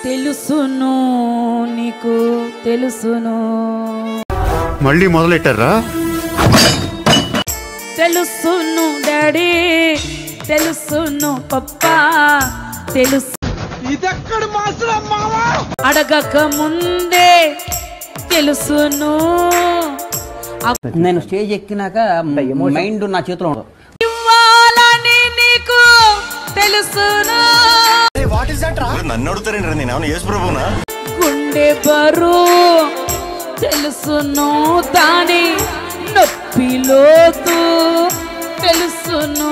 తెలుసును నీకు తెలుసును మళ్ళీ మొదలెట్టారా తెలుసును డాడీ తెలుసును పప్పా తెలుసు ఇదెక్కడ మాత్రం మావా అడగక ముందే తెలుసును నేను స్టేజ్ ఎక్కినాక మైండ్ నా చేతిలో ఉండదు ఇవ్వాలని నీకు తెలుసును నన్ను అడుగుతారండి నేను ఏమన్నా యేసు ప్రభువునా గుండె బరు తెలుసును దాని నొప్పిలోతు తెలుసును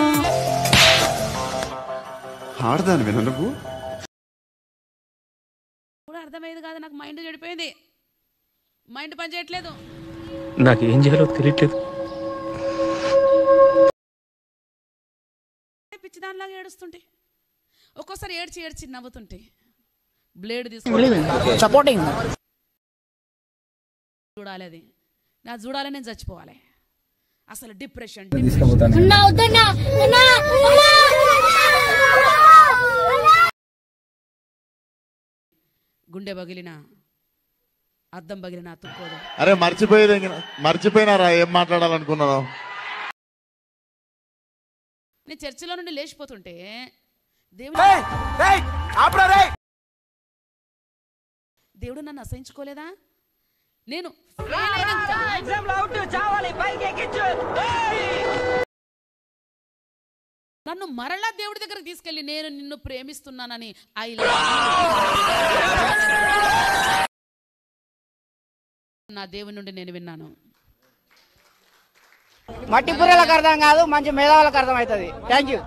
ఆడదాని నువ్వు కూడా అర్థమయ్యేది కాదు నాకు మైండ్ చెడిపోయింది మైండ్ పని చేయట్లేదు నాకేం చేయాలో తెలియట్లేదు పిచ్చి దానిలాగా ఏడుస్తుంటే ఒక్కోసారి ఏడ్చి ఏడ్చి నవ్వుతుంటే బ్లేడ్ తీసుకుని సపోర్టింగ్ చూడాలి అది నా చూడాలి నేను చచ్చిపోవాలి అసలు డిప్రెషన్ గుండె పగిలిన అద్దం పగిలిన తుక్కోదు అరే మర్చిపోయినారా ఏం మాట్లాడాలనుకున్నాను నేను చర్చిలో నుండి లేచిపోతుంటే దేవుడు నన్ను అసహించుకోలేదా నేను నన్ను మరలా దేవుడి దగ్గర తీసుకెళ్ళి నేను నిన్ను ప్రేమిస్తున్నానని నా దేవుని నుండి నేను విన్నాను మట్టి పుర్రెలకు అర్థం కాదు మంచి మేధావులకు అర్థం అవుతుంది థ్యాంక్ యూ